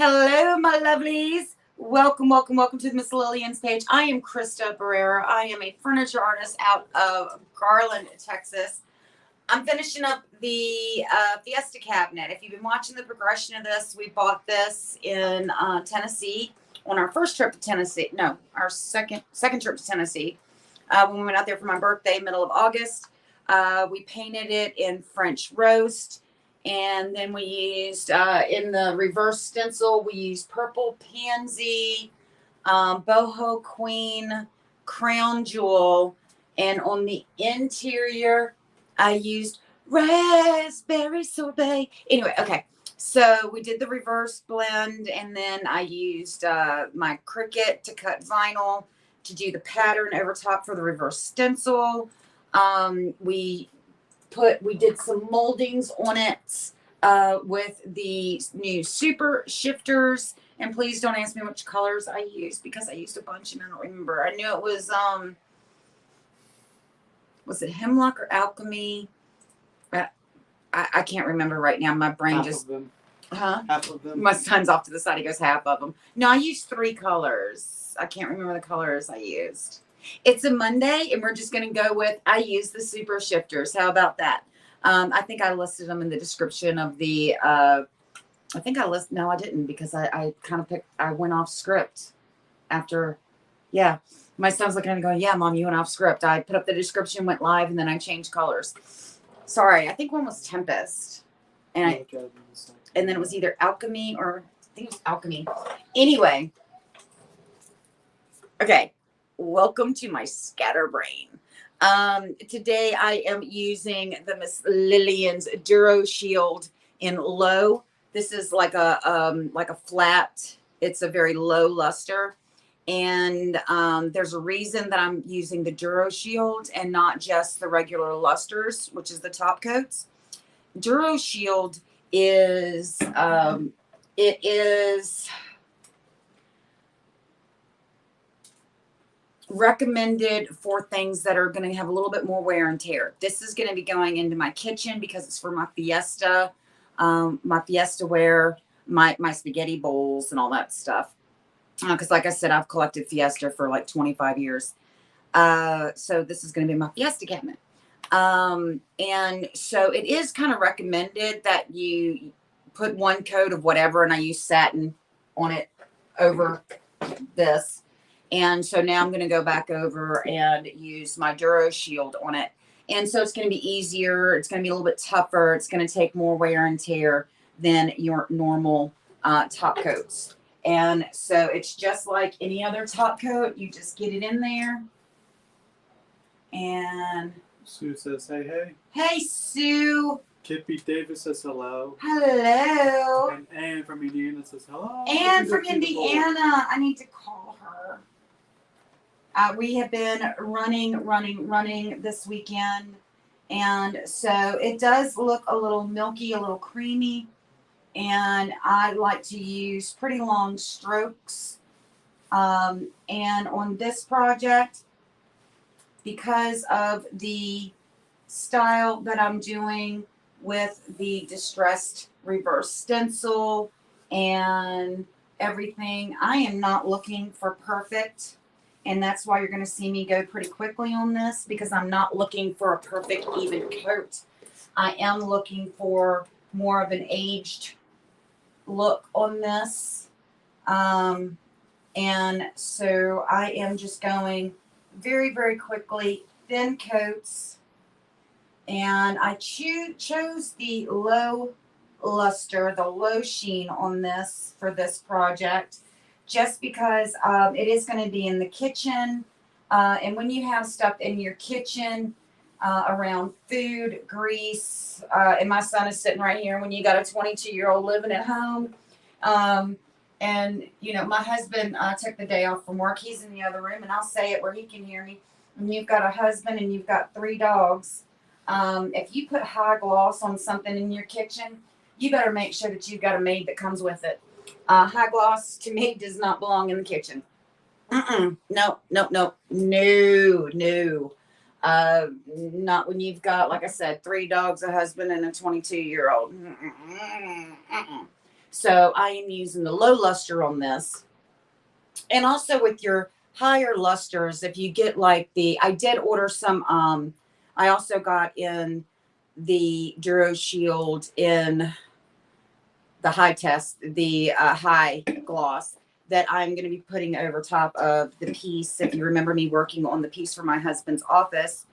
Hello, my lovelies. Welcome to Miss Lillian's page. I am Crysta Barrera. I am a furniture artist out of Garland, Texas. I'm finishing up the Fiesta cabinet. If you've been watching the progression of this, we bought this in Tennessee on our first trip to Tennessee. No, our second trip to Tennessee. When we went out there for my birthday, middle of August. We painted it in French roast. And then we used, in the reverse stencil, we used purple pansy, boho queen, crown jewel. And on the interior, I used raspberry sorbet. Anyway, okay. So we did the reverse blend, and then I used my Cricut to cut vinyl to do the pattern over top for the reverse stencil. We did some moldings on it with the new super shifters. And please don't ask me which colors I used because I used a bunch and I don't remember. I knew it was it Hemlock or Alchemy? I can't remember right now. My brain Half of them. Half of them. My son's off to the side. He goes, half of them. No, I used 3 colors. I can't remember the colors I used. It's a Monday, and we're just going to go with, I use the super shifters. How about that? I think I listed them in the description of the, no, I didn't, because I kind of I went off script after, yeah. My son's looking at me going, yeah, Mom, you went off script. I put up the description, went live, and then I changed colors. Sorry, I think one was Tempest. And then it was either Alchemy or, I think it was Alchemy. Anyway. Okay. Welcome to my scatterbrain. Today I am using the Miss Lillian's Duro Shield in low. This is like a flat. It's a very low luster, and there's a reason that I'm using the Duro Shield and not just the regular lusters, which is the top coats. Duro Shield is it is recommended for things that are going to have a little bit more wear and tear. This is going to be going into my kitchen because it's for my Fiesta ware, my spaghetti bowls and all that stuff. Because like I said, I've collected Fiesta for like 25 years. So this is going to be my Fiesta cabinet. And so it is kind of recommended that you put one coat of whatever, and I use satin on it over this. And so now I'm going to go back over and use my Duro Shield on it. And so it's going to be easier. It's going to be a little bit tougher. It's going to take more wear and tear than your normal top coats. And so it's just like any other top coat. You just get it in there. And Sue says, hey, hey. Hey, Sue. Kippy Davis says hello. Hello. And Anne from Indiana says hello. Anne from Indiana. I need to call her. We have been running this weekend. And so it does look a little milky, a little creamy. And I like to use pretty long strokes. And on this project, because of the style that I'm doing with the distressed reverse stencil and everything, I am not looking for perfect. And that's why you're going to see me go pretty quickly on this, because I'm not looking for a perfect even coat. I am looking for more of an aged look on this. And so I am just going very, very quickly, thin coats. And I chose the low luster, the low sheen on this for this project, just because it is going to be in the kitchen. And when you have stuff in your kitchen around food, grease, and my son is sitting right here, when you got a 22-year-old living at home, and, you know, my husband took the day off from work. He's in the other room, and I'll say it where he can hear me. When you've got a husband and you've got 3 dogs, if you put high gloss on something in your kitchen, you better make sure that you've got a maid that comes with it. High gloss, to me, does not belong in the kitchen. No. Not when you've got, like I said, 3 dogs, a husband, and a 22-year-old. So I am using the low luster on this. And also with your higher lusters, if you get like I did order some, I also got in the Duro Shield in the high test, the high gloss that I'm going to be putting over top of the piece. If you remember me working on the piece for my husband's office,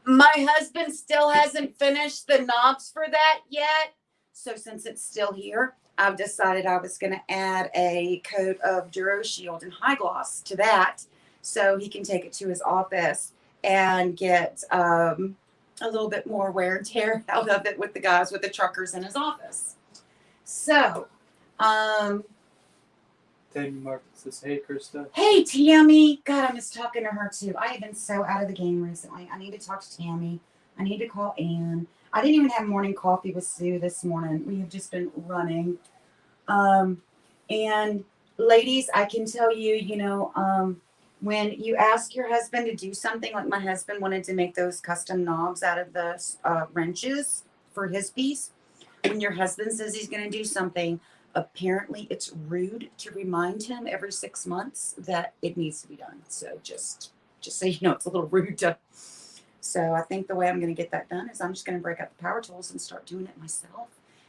my husband still hasn't finished the knobs for that yet. So since it's still here, I've decided I was going to add a coat of Duro Shield and high gloss to that so he can take it to his office and get a little bit more wear and tear out of it with the guys with the truckers in his office. So, Tammy Martin says, hey, Crysta. hey, Tammy. God, I miss talking to her too. I have been so out of the game recently. I need to talk to Tammy. I need to call Ann. I didn't even have morning coffee with Sue this morning. We have just been running. And ladies, I can tell you, when you ask your husband to do something, like my husband wanted to make those custom knobs out of the wrenches for his piece. When your husband says he's going to do something, apparently it's rude to remind him every 6 months that it needs to be done. So just so you know, it's a little rude to. So I think the way I'm going to get that done is I'm just going to break out the power tools and start doing it myself,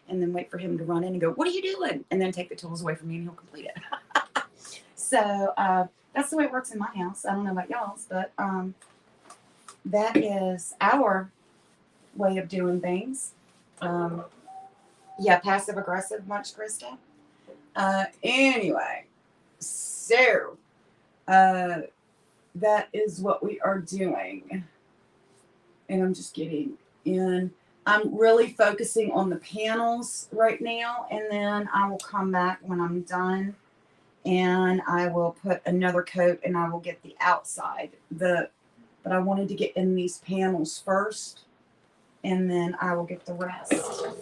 and then wait for him to run in and go, "What are you doing?" And then take the tools away from me and he'll complete it. So that's the way it works in my house. I don't know about y'all's, but that is our way of doing things. Yeah, passive aggressive much, Crysta? Anyway, so that is what we are doing. And I'm just getting in. I'm really focusing on the panels right now, and then I will come back when I'm done and I will put another coat and I will get the outside. But I wanted to get in these panels first, and then I will get the rest.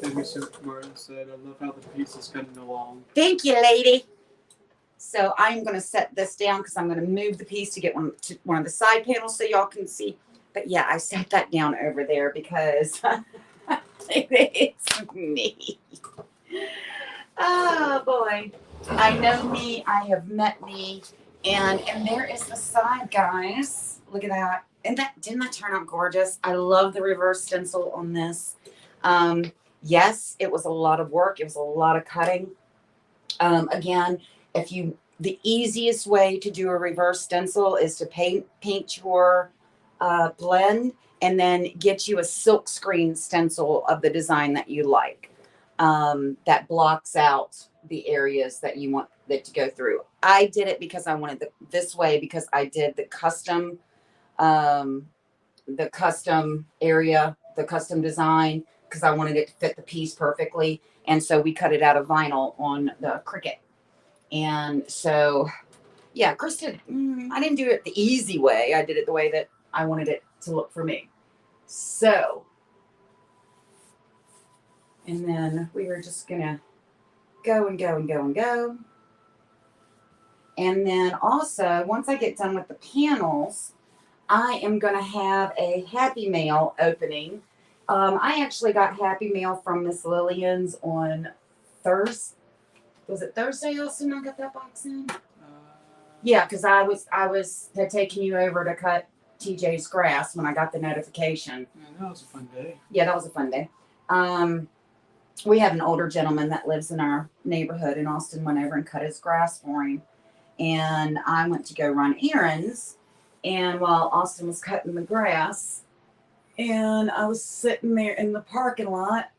Tammy Martin said, I love how the piece is coming along. Thank you, lady. So I'm going to set this down because I'm going to move the piece to get one of the side panels so y'all can see. But yeah, I set that down over there because it's me. Oh boy. I know me. I have met me. And there is the side, guys. Look at that. And didn't that turn out gorgeous? I love the reverse stencil on this. Yes, it was a lot of work. It was a lot of cutting. Again, the easiest way to do a reverse stencil is to paint your blend and then get you a silk screen stencil of the design that you like, that blocks out the areas that you want that to go through. I did it because I wanted this way because I did the custom area, the custom design, because I wanted it to fit the piece perfectly. And so we cut it out of vinyl on the Cricut. And so, yeah, Crysta, I didn't do it the easy way. I did it the way that I wanted it to look for me. So, and then we were just going to go and go and go and go. And then also, once I get done with the panels, I am going to have a Happy Mail opening. I actually got Happy Mail from Miss Lillian's on Thursday. Was it Thursday, Austin? I got that box in. Yeah, because I had taken you over to cut TJ's grass when I got the notification. Yeah, that was a fun day. Yeah, that was a fun day. We have an older gentleman that lives in our neighborhood, and Austin went over and cut his grass for him. And I went to go run errands. And while Austin was cutting the grass, and I was sitting there in the parking lot,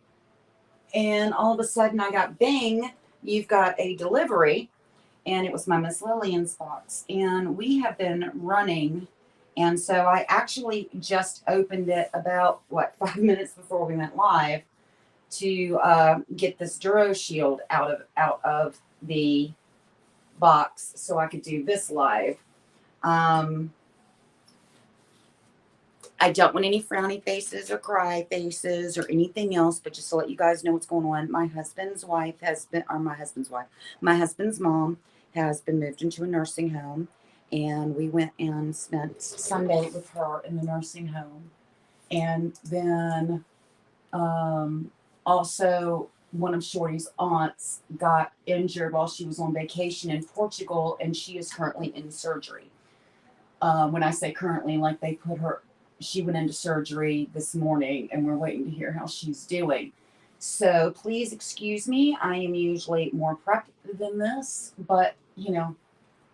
and all of a sudden I got bing, you've got a delivery. And it was my Miss Lillian's box. And we have been running. And so I actually just opened it about, 5 minutes before we went live to get this Duro Shield out of the box so I could do this live. I don't want any frowny faces or cry faces or anything else, but just to let you guys know what's going on. My husband's mom has been moved into a nursing home, and we went and spent Sunday with her in the nursing home. And then also one of Shorty's aunts got injured while she was on vacation in Portugal, and she is currently in surgery. When I say currently, like she went into surgery this morning, and we're waiting to hear how she's doing. So please excuse me. I am usually more prepped than this, but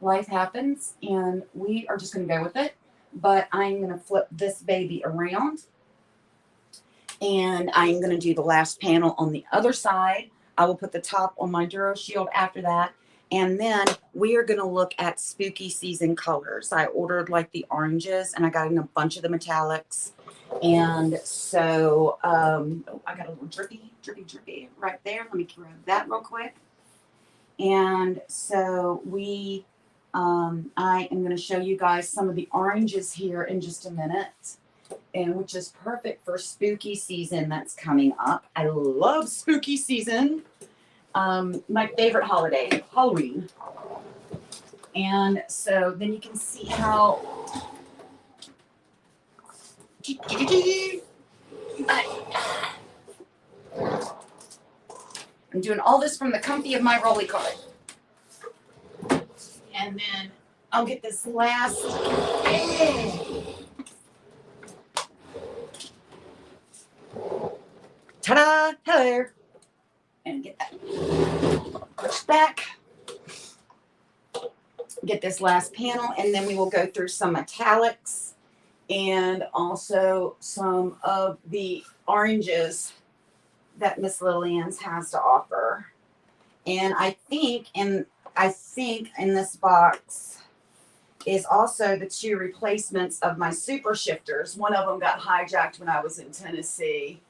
life happens, and we are just going to go with it. But I'm going to flip this baby around, and I'm going to do the last panel on the other side. I will put the top on my Duro Shield after that. And then we are going to look at spooky season colors. I ordered like the oranges, and I got in a bunch of the metallics. And so I got a little drippy right there. Let me grab that real quick. And so I am going to show you guys some of the oranges here in just a minute, and which is perfect for spooky season that's coming up. I love spooky season. My favorite holiday, Halloween. And so then you can see how I'm doing all this from the comfy of my rolly cart. And then I'll get this last. Ta-da! Hello. And get that pushed back. Get this last panel, and then we will go through some metallics and also some of the oranges that Miss Lillian's has to offer. And I think in this box is also the 2 replacements of my super shifters. One of them got hijacked when I was in Tennessee.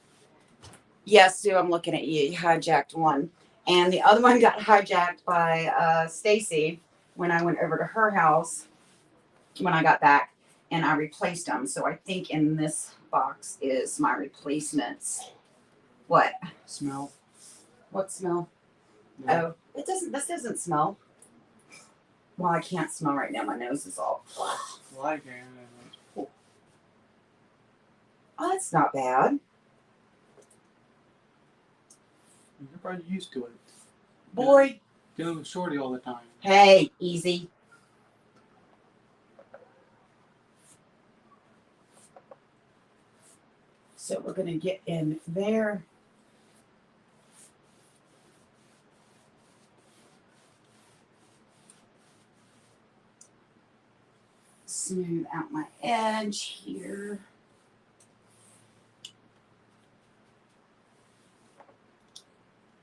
Yes, Sue, I'm looking at you. You hijacked one. And the other one got hijacked by Stacy when I went over to her house when I got back, and I replaced them. So I think in this box is my replacements. What? Smell. What smell? No. Oh, this doesn't smell. Well, I can't smell right now. My nose is all black. Well, I can. Oh, that's not bad. You're probably used to it. Boy. Dealing with Shorty all the time. Hey, easy. So we're going to get in there. Smooth out my edge here.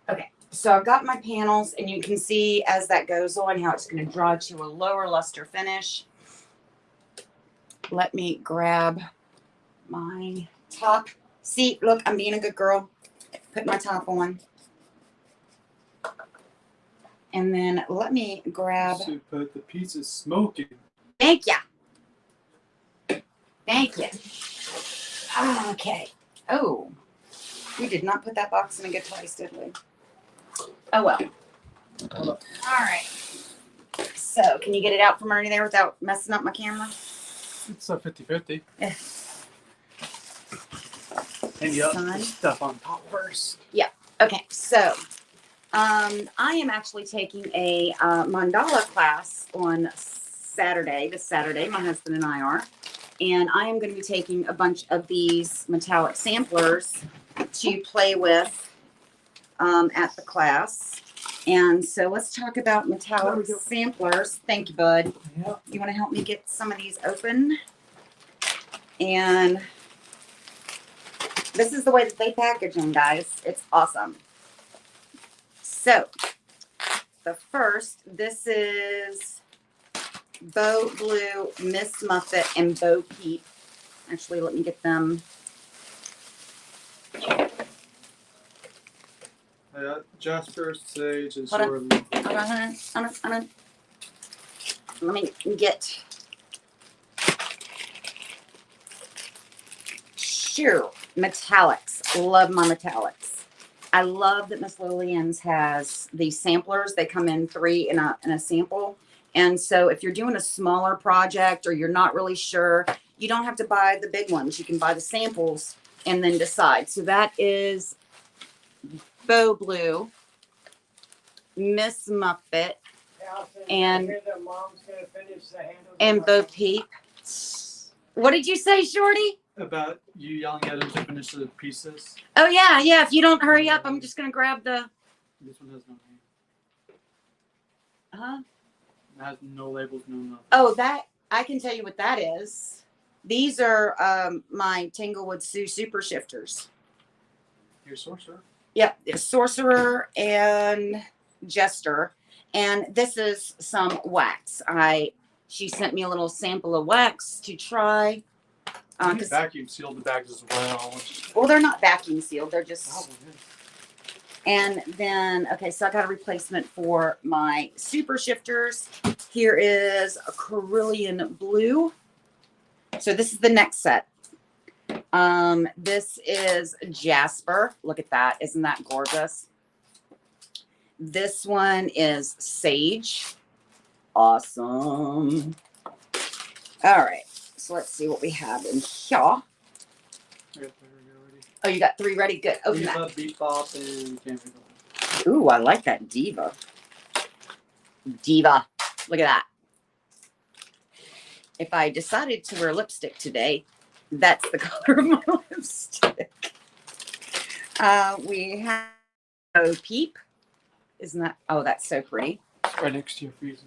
Okay, so I've got my panels, and you can see as that goes on how it's going to draw to a lower luster finish. Let me grab my top. See, look, I'm being a good girl. Put my top on. And then let me grab. So put the pieces smoking. Thank you. Thank you. Okay. Oh, we did not put that box in a good place, did we? Oh, well. All right. So, can you get it out from under there without messing up my camera? It's a 50-50. Yeah. And you put stuff on top first. Yeah. Okay. So, I am actually taking a mandala class on Saturday. This Saturday, my husband and I are. And I am going to be taking a bunch of these metallic samplers to play with at the class. And so let's talk about metallic samplers. Thank you, bud. Yep. You want to help me get some of these open? And this is the way that they package them, guys. It's awesome. So the first, this is Bo Blue, Miss Muffet, and Bo Peep. Actually, let me get them. Jasper, Sage, and Hold on. Swirly. Hold on. Let me get. Sure, metallics. Love my metallics. I love that Miss Lillian's has these samplers. They come in 3 in a sample. And so if you're doing a smaller project or you're not really sure, you don't have to buy the big ones. You can buy the samples and then decide. So that is Faux Blue, Miss Muppet, and Bo Peep. What did you say, Shorty? About you yelling at him to finish the pieces. Oh yeah, yeah. If you don't hurry up, I'm just gonna grab the. This one has no name. Huh? It has no labels, no nothing. Oh, that I can tell you what that is. These are my Tanglewood Sioux Super Shifters. Your sorcerer. Yep, Sorcerer and Jester, and this is some wax. She sent me a little sample of wax to try. You vacuum sealed the bags as well. Well, they're not vacuum sealed. They're just. Oh, And then, okay, so I got a replacement for my Super Shifters. Here is a Cerulean Blue. So this is the next set. This is Jasper. Look at that. Isn't that gorgeous? This one is Sage. Awesome. All right. So let's see what we have in here. I got 3 ready. Oh, you got 3 ready? Good. Open Diva, that. Bebop, and Can't Be Ooh, I like that Diva. Diva. Look at that. If I decided to wear lipstick today, that's the color of my lipstick. We have Bo Peep. Isn't that? Oh, that's so pretty. right next to your freezer.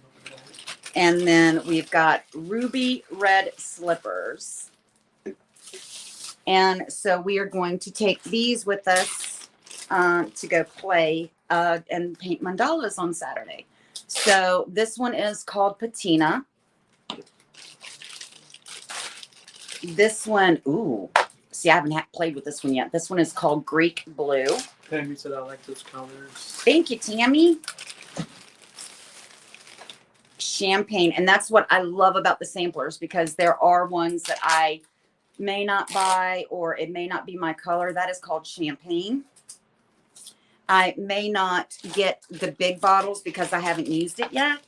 And then we've got Ruby Red Slippers. And so we are going to take these with us to go play and paint mandalas on Saturday. So this one is called Patina. This one, ooh, see, I haven't played with this one yet. This one is called Greek Blue. Tammy said I like those colors. Thank you, Tammy. Champagne. And that's what I love about the samplers, because there are ones that I may not buy or it may not be my color. That is called Champagne. I may not get the big bottles because I haven't used it yet.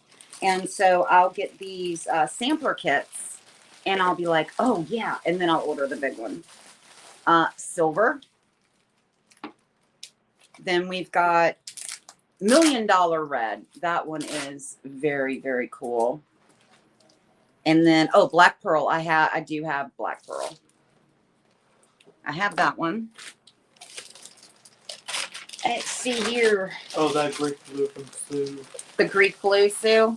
And so I'll get these sampler kits and I'll be like, oh yeah. And then I'll order the big one. Silver. Then we've got $1 Million Red. That one is very, very cool. And then, oh, Black Pearl. I do have Black Pearl. I have that one. Let's see here. Oh, that Greek Blue from Sue. The Greek Blue, Sue.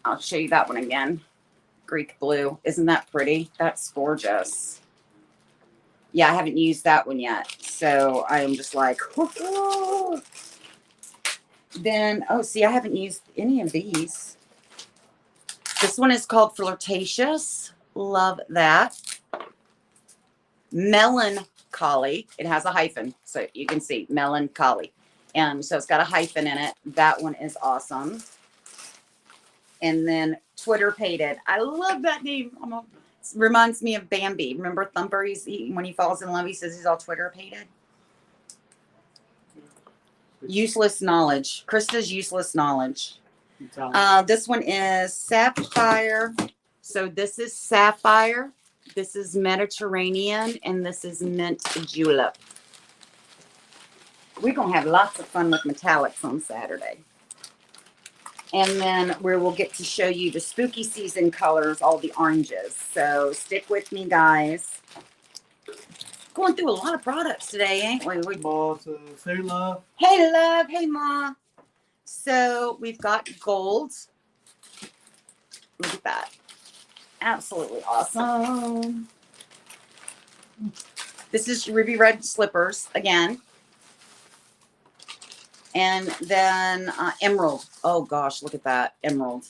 I'll show you that one again. Greek Blue. Isn't that pretty? That's gorgeous. Yeah, I haven't used that one yet. So I am just like, whoa. Then, oh, see, I haven't used any of these. This one is called Flirtatious. Love that. Melancholy. It has a hyphen, so you can see Melancholy. And so it's got a hyphen in it. That one is awesome. And then Twitter Pated. I love that name. It reminds me of Bambi. Remember Thumper? When he falls in love, he says he's all Twitter Pated. Useless Knowledge. Crysta's Useless Knowledge. This one is Sapphire. So this is Sapphire. This is Mediterranean. And this is Mint Julep. We're going to have lots of fun with metallics on Saturday. And then we will get to show you the spooky season colors, all the oranges. So stick with me, guys. Going through a lot of products today, ain't we? Hey, love. Hey, love. Hey, Ma. So we've got gold. Look at that. Absolutely awesome. This is Ruby Red Slippers again. And then Emerald. Oh, gosh, look at that. Emerald.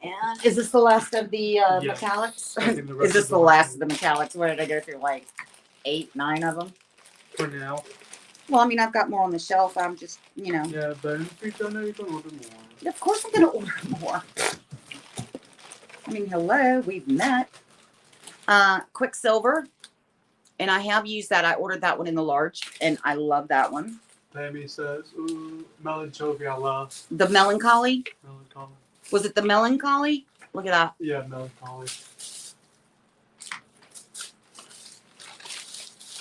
And is this the last of the metallics? Is this the last of the metallics? What did I go through? Like 8, 9 of them? For now. Well, I mean, I've got more on the shelf. I'm just, you know. Yeah, but if you don't know, you can order more. Of course I'm going to order more. I mean, hello, we've met. Quicksilver. And I have used that. I ordered that one in the large, and I love that one. Tammy says, ooh, Melancholy, I love. The Melancholy? Melancholy. Was it the Melancholy? Look at that. Yeah, Melancholy.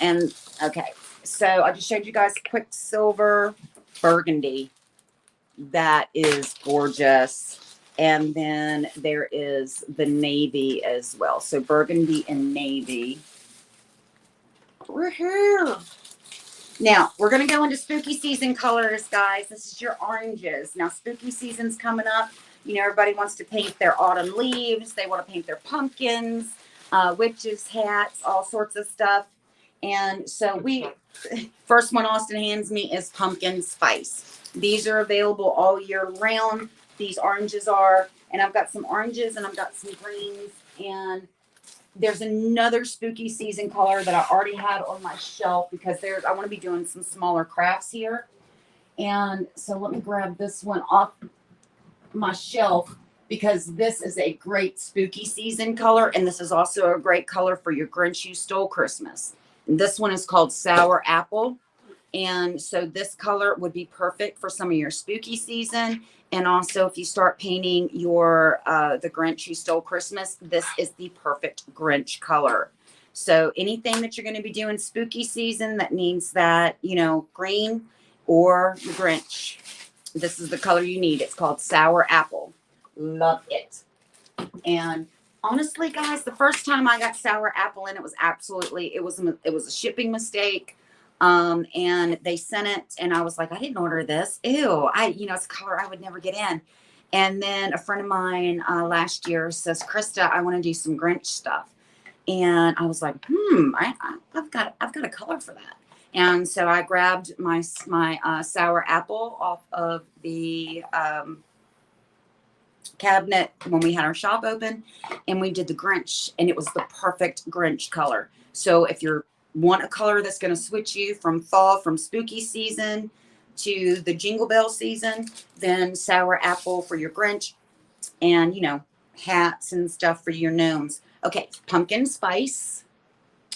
And okay, so I just showed you guys Quicksilver Burgundy. That is gorgeous. And then there is the navy as well. So burgundy and navy. We're here. Now, we're going to go into spooky season colors, guys. This is your oranges. Now, spooky season's coming up. You know, everybody wants to paint their autumn leaves. They want to paint their pumpkins, witches' hats, all sorts of stuff. And so first one Austin hands me is pumpkin spice. These are available all year round. These oranges are. And I've got some oranges and I've got some greens. And there's another spooky season color that I already had on my shelf because I want to be doing some smaller crafts here. And so let me grab this one off my shelf because this is a great spooky season color. And this is also a great color for your Grinch You Stole Christmas. And this one is called Sour Apple. And so this color would be perfect for some of your spooky season. And also if you start painting your the Grinch You Stole Christmas, this is the perfect Grinch color. So anything that you're going to be doing spooky season that needs that, you know, green or the Grinch, this is the color you need. It's called Sour Apple. Love it. And honestly, guys, the first time I got Sour Apple in, it was a shipping mistake. And they sent it and I was like, I didn't order this. Ew. It's a color I would never get in. And then a friend of mine, last year says, Crysta, I want to do some Grinch stuff. And I was like, I've got a color for that. And so I grabbed my Sour Apple off of the, cabinet when we had our shop open and we did the Grinch and it was the perfect Grinch color. So if you want a color that's going to switch you from spooky season to the Jingle Bell season, then Sour Apple for your Grinch and, you know, hats and stuff for your gnomes. Okay. Pumpkin Spice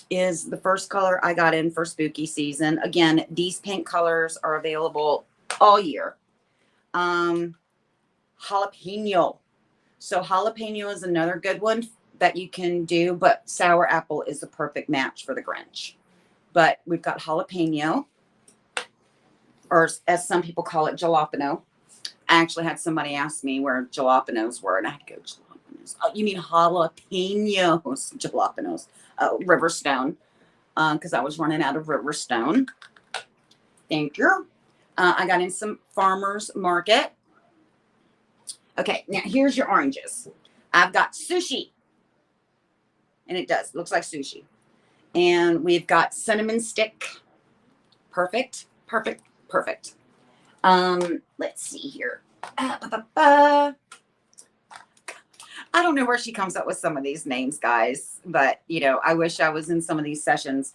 is the first color I got in for spooky season. Again, these paint colors are available all year. Jalapeno. So jalapeno is another good one that you can do, but Sour Apple is the perfect match for the Grinch. But we've got jalapeno, or as some people call it, jalapeno. I actually had somebody ask me where jalapenos were, and I had to go, jalapenos. Oh, you mean jalapenos, jalapenos. Riverstone, because I was running out of Riverstone. Thank you. I got in some Farmer's Market. Okay, now here's your oranges. I've got sushi. And it looks like sushi. And we've got cinnamon stick. Perfect, perfect, perfect. Let's see here. I don't know where she comes up with some of these names, guys. But, you know, I wish I was in some of these sessions.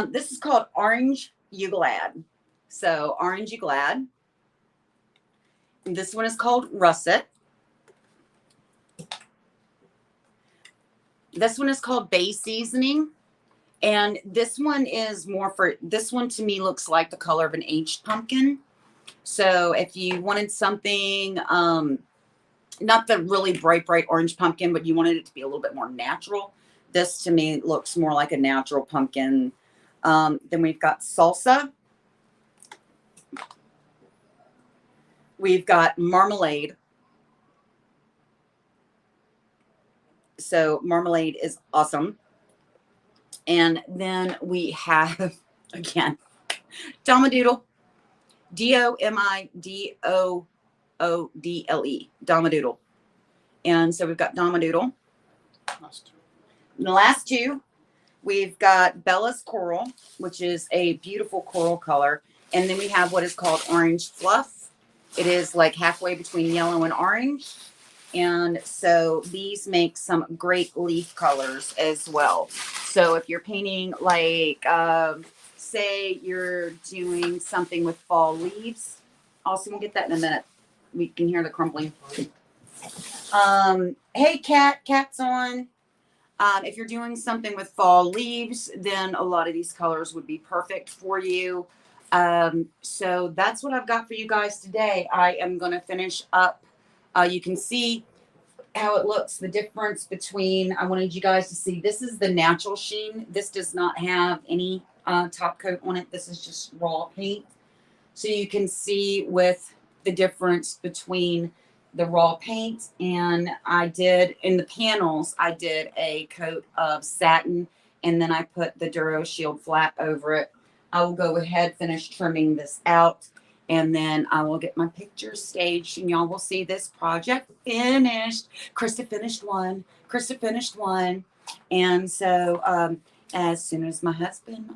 This is called Orange You Glad. So, Orange You Glad. And this one is called Russet. This one is called Bay Seasoning. And this one is this one to me looks like the color of an aged pumpkin. So if you wanted something, not the really bright orange pumpkin, but you wanted it to be a little bit more natural, this to me looks more like a natural pumpkin. Then we've got salsa. We've got marmalade. So marmalade is awesome. And then we have, again, Domadoodle. Domidoodle. Domadoodle. And so we've got Domadoodle. And the last two, we've got Bella's Coral, which is a beautiful coral color. And then we have what is called Orange Fluff. It is like halfway between yellow and orange. And so these make some great leaf colors as well. So if you're painting like, say you're doing something with fall leaves. Also, we'll get that in a minute. We can hear the crumpling. Hey, Cat's on. If you're doing something with fall leaves, then a lot of these colors would be perfect for you. So that's what I've got for you guys today. I am going to finish up. You can see how it looks, the difference between, I wanted you guys to see, this is the natural sheen. This does not have any top coat on it. This is just raw paint. So you can see with the difference between the raw paint, and I did in the panels, I did a coat of satin, and then I put the Duro Shield flat over it. I will go ahead, finish trimming this out, and then I will get my pictures staged, and y'all will see this project finished. Crysta finished one. Crysta finished one. And so as soon as my husband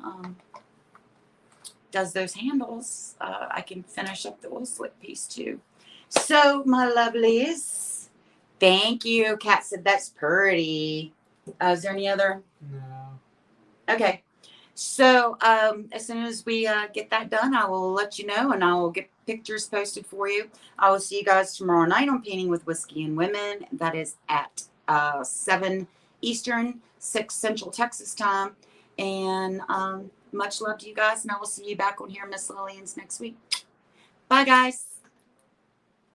does those handles, I can finish up the oil slick piece too. So, my lovelies, thank you. Kat said that's pretty. Is there any other? No. Okay. So, as soon as we get that done, I will let you know, and I will get pictures posted for you. I will see you guys tomorrow night on Painting with Whiskey and Women. That is at 7 Eastern, 6 Central Texas time. And much love to you guys, and I will see you back on here, Miss Lillian's, next week. Bye, guys.